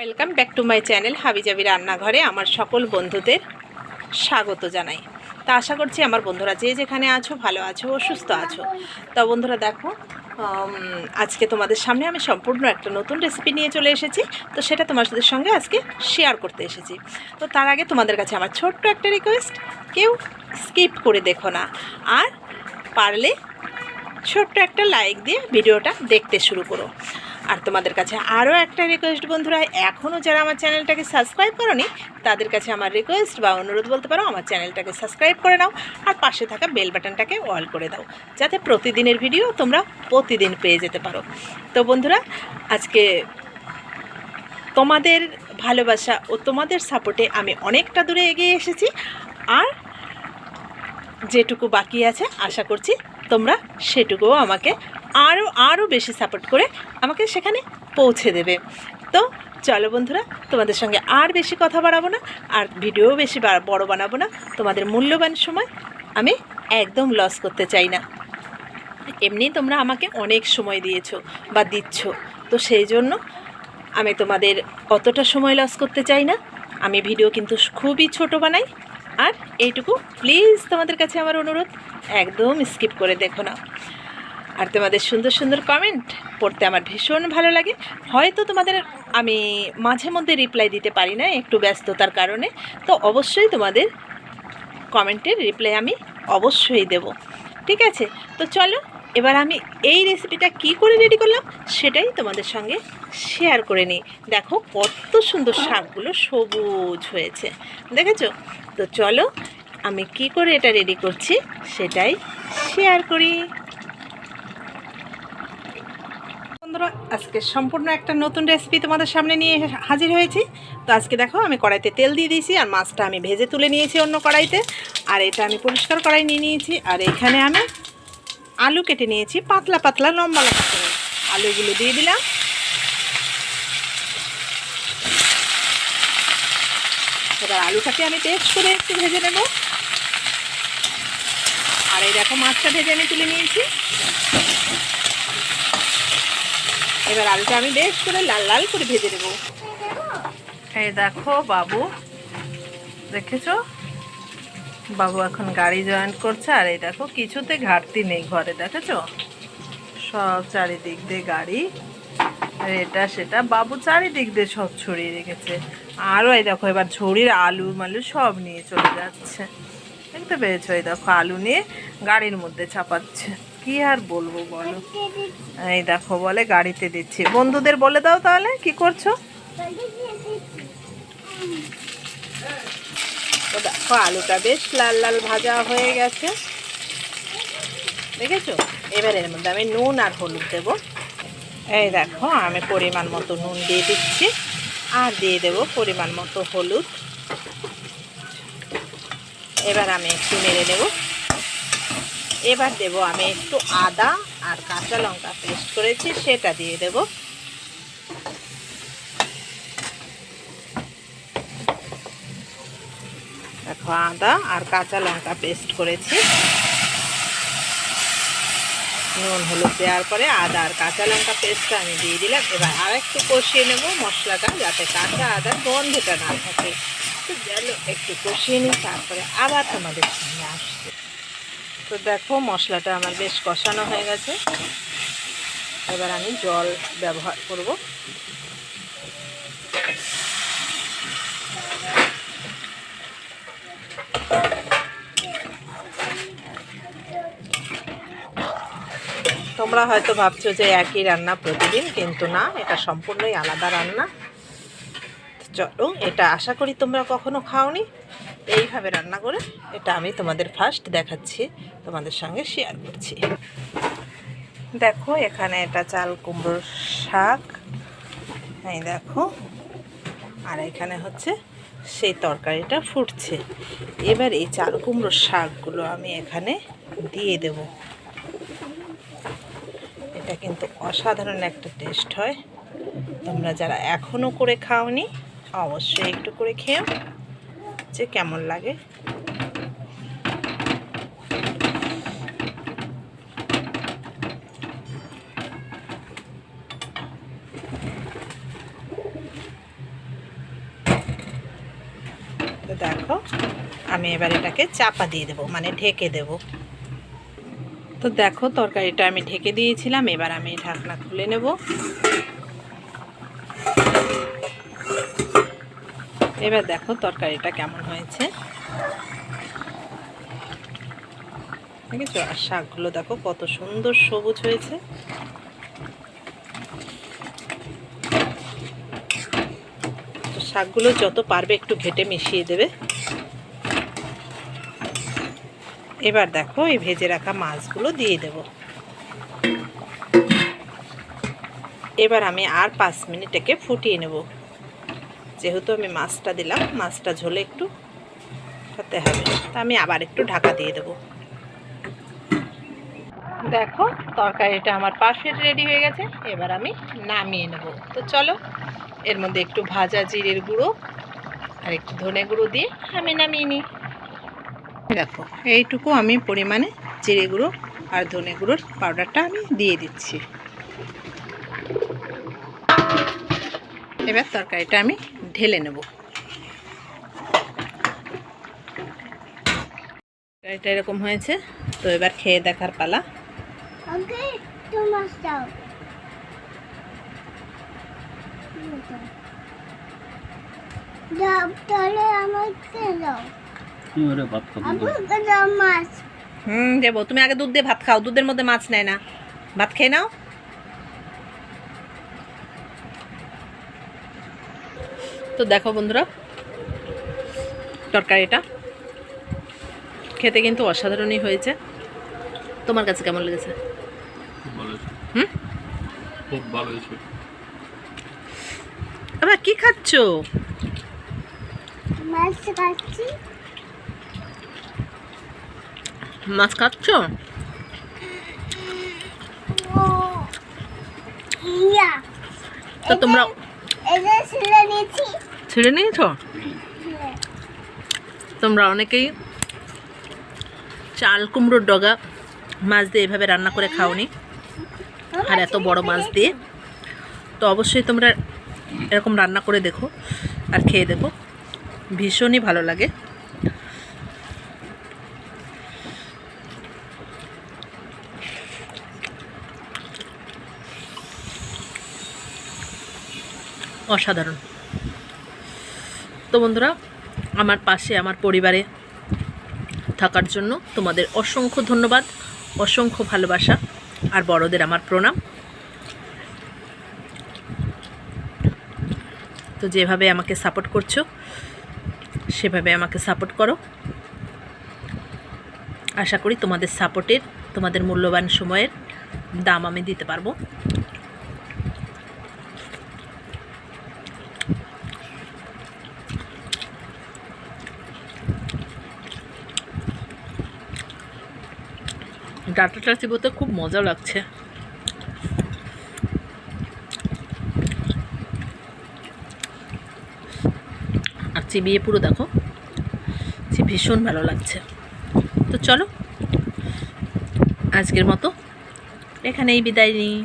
Welcome back to my channel হাবিজাবি রান্নাঘরে আমার সকল বন্ধুদের স্বাগত জানাই। তা আশা করছি আমার বন্ধুরা যে যেখানে আছো ভালো আছো ও সুস্থ আছো। তা বন্ধুরা দেখো, আজকে তোমাদের সামনে আমি সম্পূর্ণ একটা নতুন রেসিপি নিয়ে চলে এসেছি। তো সেটা তোমাদের সঙ্গে আজকে শেয়ার করতে এসেছি। তো তার আগে তোমাদের কাছে আমার ছোট্ট একটা রিকোয়েস্ট, কেউ স্কিপ করে দেখো না, আর পারলে ছোট্ট একটা লাইক দিয়ে ভিডিওটা দেখতে শুরু করো। আর তোমাদের কাছে আরও একটা রিকোয়েস্ট বন্ধুরা, এখনও যারা আমার চ্যানেলটাকে সাবস্ক্রাইব করোনি তাদের কাছে আমার রিকোয়েস্ট বা অনুরোধ বলতে পারো, আমার চ্যানেলটাকে সাবস্ক্রাইব করে নাও আর পাশে থাকা বেল বাটনটাকে অল করে দাও, যাতে প্রতিদিনের ভিডিও তোমরা প্রতিদিন পেয়ে যেতে পারো। তো বন্ধুরা, আজকে তোমাদের ভালোবাসা ও তোমাদের সাপোর্টে আমি অনেকটা দূরে এগিয়ে এসেছি, আর যেটুকু বাকি আছে আশা করছি তোমরা সেটুকুও আমাকে আরও বেশি সাপোর্ট করে আমাকে সেখানে পৌঁছে দেবে। তো চলো বন্ধুরা, তোমাদের সঙ্গে আর বেশি কথা বাড়াবো না, আর ভিডিও বেশি বড় বানাবো না। তোমাদের মূল্যবান সময় আমি একদম লস করতে চাই না। এমনি তোমরা আমাকে অনেক সময় দিয়েছো বা দিচ্ছ, তো সেই জন্য আমি তোমাদের অতটা সময় লস করতে চাই না। আমি ভিডিও কিন্তু খুবই ছোট বানাই, আর এইটুকু প্লিজ তোমাদের কাছে আমার অনুরোধ, একদম স্কিপ করে দেখো না। আর তোমাদের সুন্দর সুন্দর কমেন্ট পড়তে আমার ভীষণ ভালো লাগে। হয়তো তোমাদের আমি মাঝে মধ্যে রিপ্লাই দিতে পারি না, একটু ব্যস্ততার কারণে, তো অবশ্যই তোমাদের কমেন্টের রিপ্লাই আমি অবশ্যই দেব, ঠিক আছে? তো চলো এবার আমি এই রেসিপিটা কি করে রেডি করলাম সেটাই তোমাদের সঙ্গে শেয়ার করে নিই। দেখো কত সুন্দর শাকগুলো সবুজ হয়েছে, দেখেছো? তো চলো আমি কি করে এটা রেডি করছি সেটাই শেয়ার করি। বন্ধুরা, আজকে সম্পূর্ণ একটা নতুন রেসিপি তোমাদের সামনে নিয়ে হাজির হয়েছি। তো আজকে দেখো, আমি কড়াইতে তেল দিয়ে দিয়েছি, আর মাছটা আমি ভেজে তুলে নিয়েছি অন্য কড়াইতে, আর এটা আমি পরিষ্কার কড়াই নিয়ে নিয়েছি। আর এখানে আমি আলু কেটে নিয়েছি, পাতলা পাতলা লম্বা লম্বা করে আলুগুলো দিয়ে দিলাম। এবার আলুটাকে আমি পেস্ট করে একটু ভেজে নেব। আর এই দেখো, মাছটা ভেজে আমি তুলে নিয়েছি। এবার আলুটা আমি বেশ করে লাল লাল করে ভেজে নেব। এই দেখো বাবু, দেখেছো? বাবু এখন গাড়ি জয়েন করছে। আর এই দেখো, কিছুতে ঘাটতি নেই ঘরে, দেখেছো? সব চারিদিক দিয়ে গাড়ি, এটা সেটা বাবু চারিদিক দিয়ে সব ছড়িয়ে রেখেছে। আরও এই দেখো, এবার ঝুড়ির আলু মালু সব নিয়ে চলে যাচ্ছে, দেখতে পেয়েছো? এই দেখো, আলু নিয়ে গাড়ির মধ্যে চাপাচ্ছে। কি আর বলবো বলো? এই দেখো, বলে গাড়িতে দিচ্ছি। বন্ধুদের বলে দাও তাহলে কি করছো। তো দেখো, আলুটা বেশ লাল লাল ভাজা হয়ে গেছে, দেখেছো? এবার এর মধ্যে আমি নুন আর হলুদ দেবো। এই দেখো, আমি পরিমাণ মতো নুন দিয়ে দিচ্ছি, আর দিয়ে দেবো পরিমাণ মতো হলুদ। এবার আমি একটু নেড়ে নেব। এবার দেব আমি একটু আদা আর কাঁচা লঙ্কা পেস্ট করেছি, সেটা দিয়ে দেব। দেখো, আদা আর কাঁচা লঙ্কা পেস্ট করেছি। নুন হলুদ দেওয়ার পরে আদা আর কাঁচা লঙ্কা পেস্টটা আমি দিয়ে দিলাম। এবার আর একটু কষিয়ে নেব মশলাটা, যাতে কাঁচা আদার গন্ধটা না থাকে। তো চলো একটু কষিয়ে নিই, তারপরে আবার তোমাদের সামনে আসছে। তো দেখো, মশলাটা আমার বেশ কষানো হয়ে গেছে। এবার আমি জল ব্যবহার করব। তোমরা হয়তো ভাবছো যে একই রান্না প্রতিদিন, কিন্তু না, এটা সম্পূর্ণই আলাদা রান্না। চলো, এটা আশা করি তোমরা কখনো খাওনি। এইভাবে রান্না করে এটা আমি তোমাদের ফার্স্ট দেখাচ্ছি, তোমাদের সঙ্গে শেয়ার করছি। দেখো, এখানে এটা চাল কুমড়োর শাক, এই দেখো, আর এখানে হচ্ছে সেই তরকারিটা ফুটছে। এবার এই চাল কুমড়োর শাকগুলো আমি এখানে দিয়ে দেব। এটা কিন্তু অসাধারণ একটা টেস্ট হয়। তোমরা যারা এখনও করে খাওনি অবশ্যই একটু করে খেও, যে কেমন লাগে। তো দেখো আমি এবার এটাকে চাপা দিয়ে দেবো, মানে ঢেকে দেব। তো দেখো তরকারিটা আমি ঢেকে দিয়েছিলাম, এবার আমি ঢাকনা খুলে নেব। এবার দেখো তরকারিটা কেমন হয়েছে, দেখেছো? আর শাকগুলো দেখো কত সুন্দর সবুজ হয়েছে। তো শাকগুলো যত পারবে একটু ঘেটে মিশিয়ে দেবে। এবার দেখো এই ভেজে রাখা মাছগুলো দিয়ে দেব। এবার আমি আর 5 মিনিট একে ফুটিয়ে নেব। যেহেতু আমি মাছটা দিলাম, মাছটা ঝোলে একটু হতে হবে, তা আমি আবার একটু ঢাকা দিয়ে দেব। দেখো তরকারিটা আমার পারফেক্ট রেডি হয়ে গেছে, এবার আমি নামিয়ে নেব। তো চলো এর মধ্যে একটু ভাজা জিরের গুঁড়ো আর একটু ধনে গুঁড়ো দিয়ে আমি নামিয়ে নিই। দেখো এইটুকু আমি পরিমাণে জিরে গুঁড়ো আর ধনে গুঁড়োর পাউডারটা আমি দিয়ে দিচ্ছি। এবার তরকারিটা আমি ঢেলে নেব। তরকারিটা এরকম হয়েছে, তো এবার খেয়ে দেখার পালা। দেবো, তুমি আগে দুধ দিয়ে ভাত খাও, দুধের মধ্যে মাছ নেয় না, ভাত খেয়ে নাও। তো দেখো বন্ধুরা তরকারিটা খেতে কিন্তু অসাধারণই হয়েছে। তোমার কাছে কেমন লেগেছে? খুব ভালো হয়েছে। আবার কি খাচ্ছ? মাছ খাচ্ছি। মাছ খাচ্ছ? তো তোমরা ছেড়ে নিয়েছ? তোমরা অনেকেই চাল কুমড়োর ডগা মাছ দিয়ে এভাবে রান্না করে খাওনি, আর এত বড় মাছ দিয়ে। তো অবশ্যই তোমরা এরকম রান্না করে দেখো আর খেয়ে দেখো, ভীষণই ভালো লাগে। অসাধারণ। তো বন্ধুরা আমার পাশে আমার পরিবারে থাকার জন্য তোমাদের অসংখ্য ধন্যবাদ, অসংখ্য ভালোবাসা, আর বড়দের আমার প্রণাম। তো যেভাবে আমাকে সাপোর্ট করছো সেভাবে আমাকে সাপোর্ট করো। আশা করি তোমাদের সাপোর্টের, তোমাদের মূল্যবান সময়ের দাম আমি দিতে পারবো। ডাটাটা চিবোতে খুব মজা লাগছে। আর চিবিয়ে পুরো দেখো ভীষণ ভালো লাগছে। তো চলো আজকের মতো এখানেই বিদায় নিই।